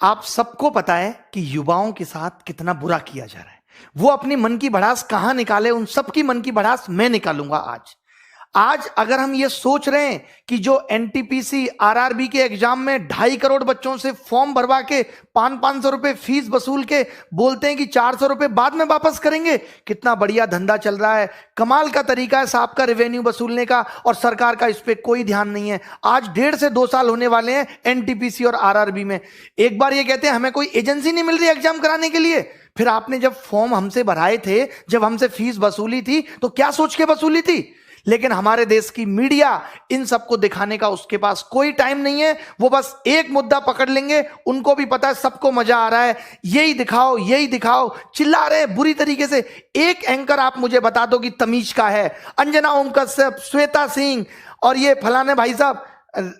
आप सबको पता है कि युवाओं के साथ कितना बुरा किया जा रहा है। वो अपनी मन की भड़ास कहां निकाले, उन सबकी मन की भड़ास मैं निकालूंगा आज अगर हम ये सोच रहे हैं कि जो एनटीपीसी आरआरबी के एग्जाम में 2.5 करोड़ बच्चों से फॉर्म भरवा के 500 रुपए फीस वसूल के बोलते हैं कि 400 रुपए बाद में वापस करेंगे, कितना बढ़िया धंधा चल रहा है, कमाल का तरीका है साहब का रेवेन्यू वसूलने का, और सरकार का इस पे कोई ध्यान नहीं है। आज 1.5 से 2 साल होने वाले हैं एनटीपीसी और आरआरबी में। एक बार ये कहते हैं हमें कोई एजेंसी नहीं मिल रही एग्जाम कराने के लिए, फिर आपने जब फॉर्म हमसे भराए थे, जब हमसे फीस वसूली थी, तो क्या सोच के वसूली थी? लेकिन हमारे देश की मीडिया इन सबको दिखाने का उसके पास कोई टाइम नहीं है। वो बस एक मुद्दा पकड़ लेंगे, उनको भी पता है सबको मजा आ रहा है, यही दिखाओ, चिल्ला रहे हैं बुरी तरीके से। एक एंकर आप मुझे बता दो कि तमीज का है, अंजना ओम कश्यप, श्वेता सिंह और ये फलाने भाई साहब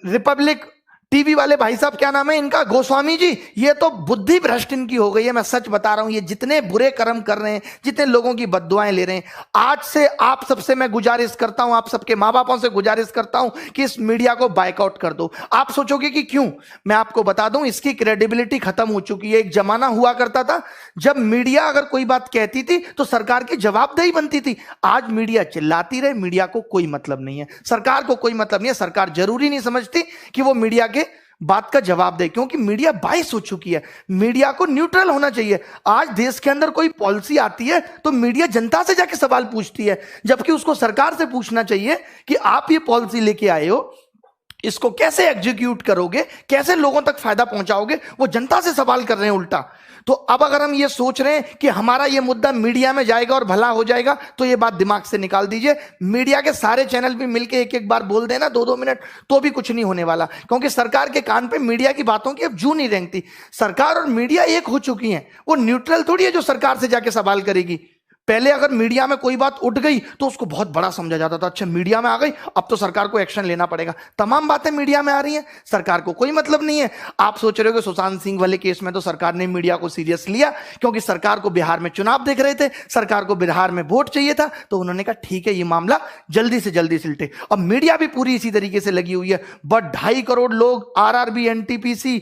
रिपब्लिक टीवी वाले भाई साहब, क्या नाम है इनका, गोस्वामी जी, ये तो बुद्धि भ्रष्ट इनकी हो गई है। मैं सच बता रहा हूं, ये जितने बुरे कर्म कर रहे हैं, जितने लोगों की बद्दुआएं ले रहे हैं, आज से आप सबसे मैं गुजारिश करता हूं, आप सबके मां बापों से गुजारिश करता हूं कि इस मीडिया को बाइकआउट कर दो। आप सोचोगे कि क्यों, मैं आपको बता दूं, इसकी क्रेडिबिलिटी खत्म हो चुकी है। एक जमाना हुआ करता था जब मीडिया अगर कोई बात कहती थी तो सरकार की जवाबदेही बनती थी। आज मीडिया चिल्लाती रहे, मीडिया को कोई मतलब नहीं है, सरकार को कोई मतलब नहीं है। सरकार जरूरी नहीं समझती कि वो मीडिया के बात का जवाब दे, क्योंकि मीडिया बाइस हो चुकी है। मीडिया को न्यूट्रल होना चाहिए। आज देश के अंदर कोई पॉलिसी आती है तो मीडिया जनता से जाके सवाल पूछती है, जबकि उसको सरकार से पूछना चाहिए कि आप ये पॉलिसी लेके आए हो, इसको कैसे एग्जीक्यूट करोगे, कैसे लोगों तक फायदा पहुंचाओगे। वो जनता से सवाल कर रहे हैं उल्टा। तो अब अगर हम ये सोच रहे हैं कि हमारा ये मुद्दा मीडिया में जाएगा और भला हो जाएगा, तो ये बात दिमाग से निकाल दीजिए। मीडिया के सारे चैनल भी मिलकर एक बार बोल देना 2-2 मिनट, तो भी कुछ नहीं होने वाला, क्योंकि सरकार के कान पे मीडिया की बातों की अब जू नहीं रेंगती। सरकार और मीडिया एक हो चुकी हैं, वो न्यूट्रल थोड़ी है जो सरकार से जाके सवाल करेगी। पहले अगर मीडिया में कोई बात उठ गई तो उसको बहुत बड़ा समझा जाता था, अच्छा मीडिया में आ गई अब तो सरकार को एक्शन लेना पड़ेगा। तमाम बातें मीडिया में आ रही हैं, सरकार को कोई मतलब नहीं है। आप सोच रहे हो कि सुशांत सिंह वाले केस में तो सरकार ने मीडिया को सीरियस लिया, क्योंकि सरकार को बिहार में चुनाव देख रहे थे, सरकार को बिहार में वोट चाहिए था, तो उन्होंने कहा ठीक है ये मामला जल्दी से जल्दी सिलटे। अब मीडिया भी पूरी इसी तरीके से लगी हुई है। बट 2.5 करोड़ लोग आरआरबी, एनटीपीसी,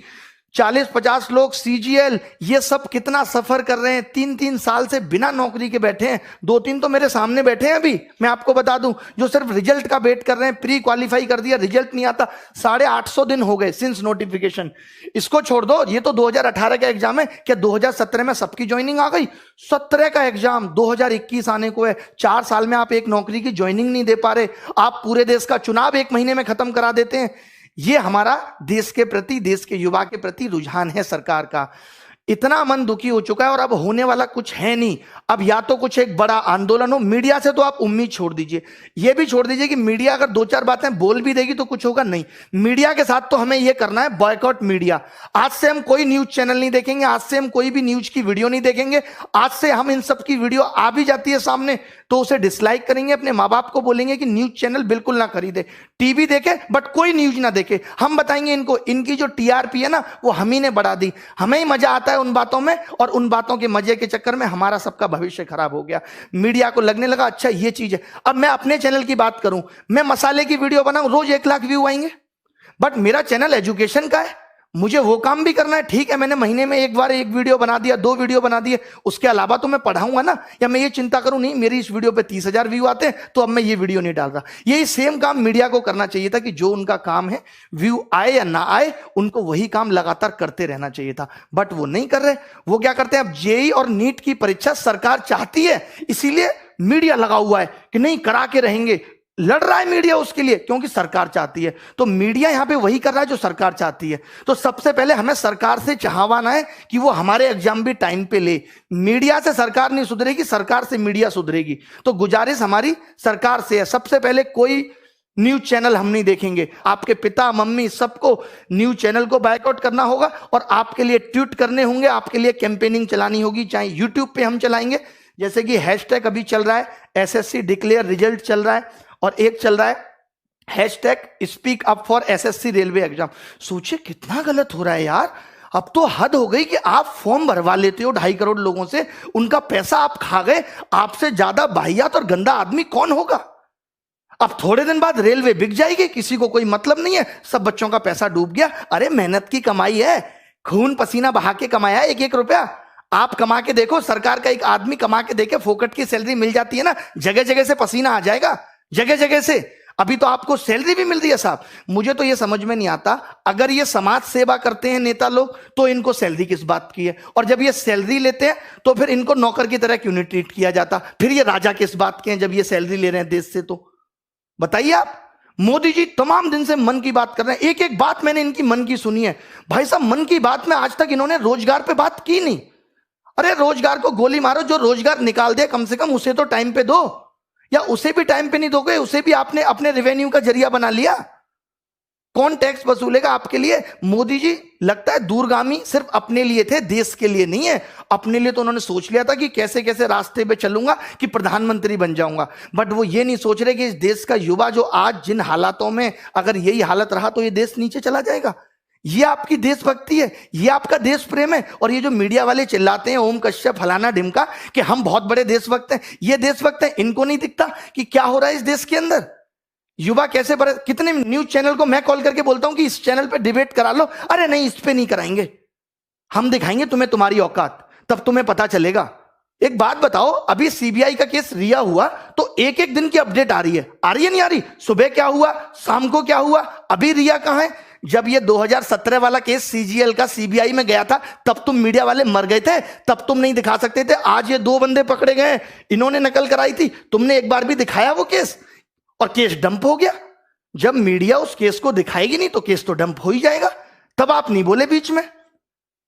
40-50 लोग सीजीएल, ये सब कितना सफर कर रहे हैं। 3-3 साल से बिना नौकरी के बैठे हैं। 2-3 तो मेरे सामने बैठे हैं अभी, मैं आपको बता दूं, जो सिर्फ रिजल्ट का वेट कर रहे हैं। प्री क्वालिफाई कर दिया, रिजल्ट नहीं आता, 850 दिन हो गए सिंस नोटिफिकेशन। इसको छोड़ दो, ये तो 2018 का एग्जाम है, क्या 2017 में सबकी ज्वाइनिंग आ गई? 17 का एग्जाम 2021 आने को है। 4 साल में आप एक नौकरी की ज्वाइनिंग नहीं दे पा रहे। आप पूरे देश का चुनाव 1 महीने में खत्म करा देते हैं। ये हमारा देश के प्रति, देश के युवा के प्रति रुझान है सरकार का। इतना मन दुखी हो चुका है, और अब होने वाला कुछ है नहीं। अब या तो कुछ एक बड़ा आंदोलन हो, मीडिया से तो आप उम्मीद छोड़ दीजिए। ये भी छोड़ दीजिए कि मीडिया अगर 2-4 बातें बोल भी देगी तो कुछ होगा नहीं। मीडिया के साथ तो हमें यह करना है, बॉयकॉट मीडिया। आज से हम कोई न्यूज चैनल नहीं देखेंगे, आज से हम कोई भी न्यूज की वीडियो नहीं देखेंगे। आज से हम इन सब की वीडियो आ भी जाती है सामने तो उसे डिसलाइक करेंगे, अपने माँ बाप को बोलेंगे कि न्यूज चैनल बिल्कुल ना खरीदे, टीवी देखे बट कोई न्यूज ना देखे। हम बताएंगे इनको, इनकी जो टीआरपी है ना वो हम ही ने बढ़ा दी। हमें ही मजा आता है उन बातों में, और उन बातों के मजे के चक्कर में हमारा सबका भविष्य खराब हो गया। मीडिया को लगने लगा अच्छा ये चीज है। अब मैं अपने चैनल की बात करूं, मैं मसाले की वीडियो बनाऊं, रोज 1 लाख व्यू आएंगे, बट मेरा चैनल एजुकेशन का है, मुझे वो काम भी करना है। ठीक है, मैंने महीने में एक बार 1 वीडियो बना दिया, 2 वीडियो बना दिए, उसके अलावा तो मैं पढ़ाऊंगा ना। या मैं ये चिंता करूं नहीं मेरी इस वीडियो पे 30,000 व्यू आते हैं तो अब मैं ये वीडियो नहीं डाल रहा। यही सेम काम मीडिया को करना चाहिए था कि जो उनका काम है, व्यू आए या ना आए, उनको वही काम लगातार करते रहना चाहिए था। बट वो नहीं कर रहे। वो क्या करते हैं, अब जेईई और नीट की परीक्षा सरकार चाहती है, इसीलिए मीडिया लगा हुआ है कि नहीं करा के रहेंगे। लड़ रहा है मीडिया उसके लिए, क्योंकि सरकार चाहती है। तो मीडिया यहां पे वही कर रहा है जो सरकार चाहती है। तो सबसे पहले हमें सरकार से चाहवाना है कि वो हमारे एग्जाम भी टाइम पे ले। मीडिया से सरकार नहीं सुधरेगी, सरकार से मीडिया सुधरेगी। तो गुजारिश हमारी सरकार से है, सबसे पहले कोई न्यूज चैनल हम नहीं देखेंगे। आपके पिता मम्मी सबको न्यूज चैनल को बायकॉट करना होगा, और आपके लिए ट्वीट करने होंगे, आपके लिए कैंपेनिंग चलानी होगी। चाहे यूट्यूब पे हम चलाएंगे, जैसे कि हैशटैग अभी चल रहा है, एसएससी डिक्लेयर रिजल्ट चल रहा है, और एक चल रहा है hashtag speak up for SSC railway exam. सोचिए कितना गलत हो रहा है यार। अब तो हद हो गई कि आप फॉर्म भरवा लेते हो 2.5 करोड़ लोगों से, उनका पैसा आप खा गए। आपसे ज्यादा वाहियात और गंदा आदमी कौन होगा? अब थोड़े दिन बाद रेलवे बिक जाएगी, किसी को कोई मतलब नहीं है, सब बच्चों का पैसा डूब गया। अरे मेहनत की कमाई है, खून पसीना बहा के कमाया एक एक रुपया। आप कमा के देखो, सरकार का एक आदमी कमा के देखे, फोकट की सैलरी मिल जाती है ना, जगह जगह से पसीना आ जाएगा, जगह जगह से। अभी तो आपको सैलरी भी मिल रही है साहब। मुझे तो ये समझ में नहीं आता, अगर ये समाज सेवा करते हैं नेता लोग तो इनको सैलरी किस बात की है, और जब ये सैलरी लेते हैं तो फिर इनको नौकर की तरह क्यों नहीं ट्रीट किया जाता? फिर ये राजा किस बात के हैं जब ये सैलरी ले रहे हैं देश से? तो बताइए आप। मोदी जी तमाम दिन से मन की बात कर रहे हैं, एक एक बात मैंने इनकी मन की सुनी है। भाई साहब, मन की बात में आज तक इन्होंने रोजगार पे बात की नहीं। अरे रोजगार को गोली मारो, जो रोजगार निकाल दे कम से कम उसे तो टाइम पे दो, या उसे भी टाइम पे नहीं दोगे, उसे भी आपने अपने रेवेन्यू का जरिया बना लिया। कौन टैक्स वसूलेगा आपके लिए? मोदी जी लगता है दूरगामी सिर्फ अपने लिए थे, देश के लिए नहीं है। अपने लिए तो उन्होंने सोच लिया था कि कैसे कैसे रास्ते पे चलूंगा कि प्रधानमंत्री बन जाऊंगा, बट वो ये नहीं सोच रहे कि इस देश का युवा जो आज जिन हालातों में, अगर यही हालत रहा तो ये देश नीचे चला जाएगा। ये आपकी देशभक्ति है, ये आपका देश प्रेम है। और ये जो मीडिया वाले चिल्लाते हैं ओम कश्यप फलाना ढिमका कि हम बहुत बड़े देशभक्त हैं, ये देशभक्त हैं, इनको नहीं दिखता कि क्या हो रहा है इस देश के अंदर? युवा कैसे बड़े, कितने न्यूज चैनल को मैं कॉल करके बोलता हूं कि इस चैनल पे डिबेट करा लो, अरे नहीं इस पे नहीं कराएंगे, हम दिखाएंगे तुम्हें तुम्हारी औकात, तब तुम्हें पता चलेगा। एक बात बताओ, अभी सीबीआई का केस रिया हुआ तो एक एक दिन की अपडेट आ रही है नहीं आ रही? सुबह क्या हुआ, शाम को क्या हुआ, अभी रिया कहां है? जब ये 2017 वाला केस सीजीएल का सीबीआई में गया था तब तुम मीडिया वाले मर गए थे, तब तुम नहीं दिखा सकते थे। आज ये 2 बंदे पकड़े गए, इन्होंने नकल कराई थी, तुमने एक बार भी दिखाया वो केस, और केस डंप हो गया। जब मीडिया उस केस को दिखाएगी नहीं तो केस तो डंप हो ही जाएगा। तब आप नहीं बोले बीच में।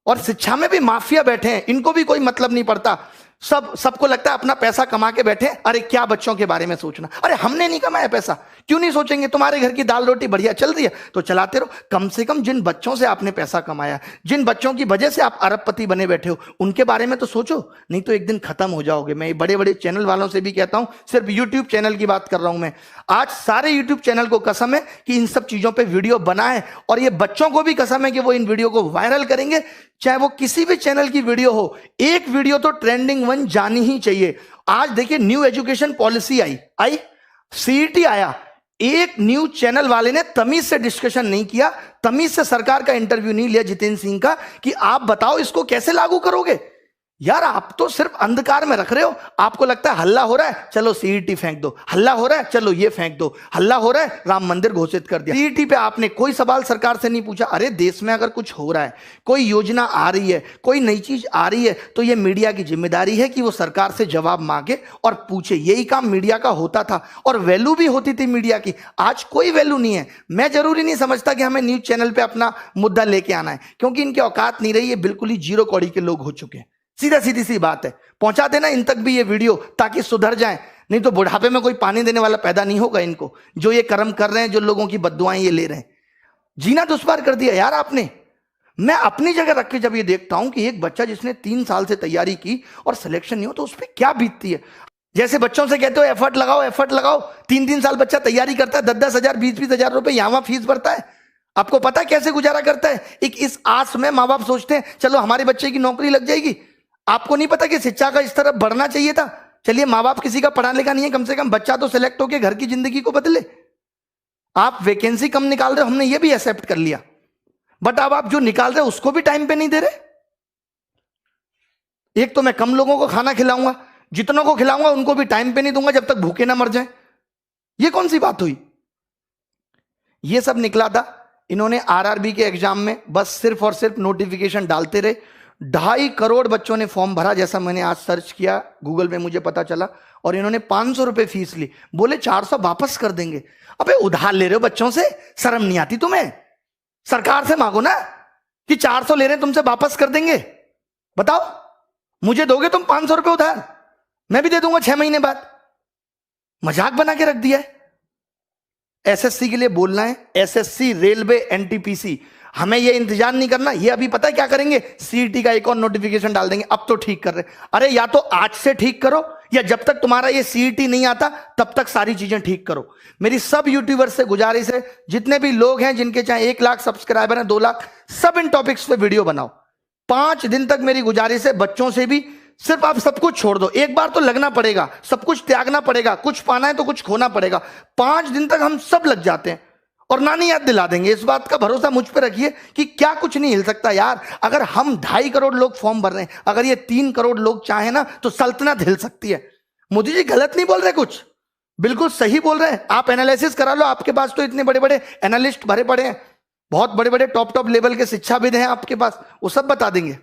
और शिक्षा में भी माफिया बैठे हैं, इनको भी कोई मतलब नहीं पड़ता। सबको लगता है अपना पैसा कमा के बैठे, अरे क्या बच्चों के बारे में सोचना? अरे हमने नहीं कमाया पैसा, क्यों नहीं सोचेंगे? तुम्हारे घर की दाल रोटी बढ़िया चल रही है तो चलाते रहो। कम से कम जिन बच्चों से आपने पैसा कमाया, जिन बच्चों की वजह से आप अरबपति बने बैठे हो, उनके बारे में तो सोचो, नहीं तो एक दिन खत्म हो जाओगे। मैं बड़े बड़े चैनल वालों से भी कहता हूं, सिर्फ यूट्यूब चैनल की बात कर रहा हूं मैं, आज सारे यूट्यूब चैनल को कसम है कि इन सब चीजों पर वीडियो बनाए, और ये बच्चों को भी कसम है कि वो इन वीडियो को वायरल करेंगे, चाहे वो किसी भी चैनल की वीडियो हो। एक वीडियो तो ट्रेंडिंग 1 जानी ही चाहिए। आज देखिए न्यू एजुकेशन पॉलिसी आई, सीईटी आया, एक न्यूज चैनल वाले ने तमीज से डिस्कशन नहीं किया, तमीज से सरकार का इंटरव्यू नहीं लिया जितेंद्र सिंह का, कि आप बताओ इसको कैसे लागू करोगे। यार आप तो सिर्फ अंधकार में रख रहे हो। आपको लगता है हल्ला हो रहा है, चलो सीईटी फेंक दो, हल्ला हो रहा है, चलो ये फेंक दो, हल्ला हो रहा है, राम मंदिर घोषित कर दिया। सीईटी पे आपने कोई सवाल सरकार से नहीं पूछा। अरे देश में अगर कुछ हो रहा है, कोई योजना आ रही है, कोई नई चीज आ रही है, तो ये मीडिया की जिम्मेदारी है कि वो सरकार से जवाब मांगे और पूछे। यही काम मीडिया का होता था और वैल्यू भी होती थी मीडिया की। आज कोई वैल्यू नहीं है। मैं जरूरी नहीं समझता कि हमें न्यूज चैनल पे अपना मुद्दा लेके आना है, क्योंकि इनकी औकात नहीं रही है, बिल्कुल ही जीरो कौड़ी के लोग हो चुके हैं। सीधा सीधी सी बात है, पहुंचा देना इन तक भी ये वीडियो ताकि सुधर जाए, नहीं तो बुढ़ापे में कोई पानी देने वाला पैदा नहीं होगा इनको, जो ये कर्म कर रहे हैं, जो लोगों की बद्दुआएं ये ले रहे हैं। जीना दुश्वार कर दिया यार आपने। मैं अपनी जगह रख के जब ये देखता हूं कि एक बच्चा जिसने 3 साल से तैयारी की और सिलेक्शन नहीं हो तो उस पर क्या बीतती है। जैसे बच्चों से कहते हो एफर्ट लगाओ, एफर्ट लगाओ, 3-3 साल बच्चा तैयारी करता है, 10-10 हजार 20-20 हजार रुपए यहां फीस भरता है। आपको पता है कैसे गुजारा करता है? एक इस आस में माँ बाप सोचते हैं चलो हमारे बच्चे की नौकरी लग जाएगी। आपको नहीं पता कि शिक्षा का इस तरफ बढ़ना चाहिए था? चलिए माँ बाप किसी का पढ़ा लिखा नहीं है, कम से कम बच्चा तो सिलेक्ट होकर घर की जिंदगी को बदले। आप वैकेंसी कम निकाल रहे हो, हमने ये भी एक्सेप्ट कर लिया, बट अब आप जो निकाल रहे हो उसको भी टाइम पे नहीं दे रहे। एक तो मैं कम लोगों को खाना खिलाऊंगा, जितनों को खिलाऊंगा उनको भी टाइम पे नहीं दूंगा जब तक भूखे ना मर जाए। ये कौन सी बात हुई? ये सब निकला था इन्होंने आरआरबी के एग्जाम में, बस सिर्फ और सिर्फ नोटिफिकेशन डालते रहे। 2.5 करोड़ बच्चों ने फॉर्म भरा, जैसा मैंने आज सर्च किया गूगल में मुझे पता चला, और इन्होंने 500 रुपए फीस ली। बोले 400 वापस कर देंगे। अबे उधार ले रहे हो बच्चों से, शर्म नहीं आती तुम्हें? सरकार से मांगो ना कि 400 ले रहे हैं तुमसे वापस कर देंगे। बताओ, मुझे दोगे तुम 500 रुपए उधार, मैं भी दे दूंगा 6 महीने बाद। मजाक बना के रख दिया है। एसएससी के लिए बोलना है, एसएससी, रेलवे, एनटीपीसी, हमें ये इंतजार नहीं करना। ये अभी पता है क्या करेंगे? सीईटी का एक और नोटिफिकेशन डाल देंगे। अब तो ठीक कर रहे, अरे या तो आज से ठीक करो, या जब तक तुम्हारा ये सीईटी नहीं आता तब तक सारी चीजें ठीक करो। मेरी सब यूट्यूबर्स से गुजारिश है, जितने भी लोग हैं जिनके चाहे 1 लाख सब्सक्राइबर हैं, 2 लाख, सब इन टॉपिक्स पे वीडियो बनाओ। 5 दिन तक मेरी गुजारिश है, बच्चों से भी, सिर्फ आप सब कुछ छोड़ दो। एक बार तो लगना पड़ेगा, सब कुछ त्यागना पड़ेगा, कुछ पाना है तो कुछ खोना पड़ेगा। 5 दिन तक हम सब लग जाते हैं और नानी याद दिला देंगे। इस बात का भरोसा मुझ पे रखिए कि क्या कुछ नहीं हिल सकता यार। अगर हम 2.5 करोड़ लोग फॉर्म भर रहे हैं, अगर ये 3 करोड़ लोग चाहे ना तो सल्तनत हिल सकती है। मोदी जी गलत नहीं बोल रहे, कुछ बिल्कुल सही बोल रहे हैं। आप एनालिसिस करा लो, आपके पास तो इतने बड़े बड़े एनालिस्ट भरे पड़े हैं, बहुत बड़े बड़े टॉप लेवल के शिक्षाविद हैं आपके पास, वो सब बता देंगे।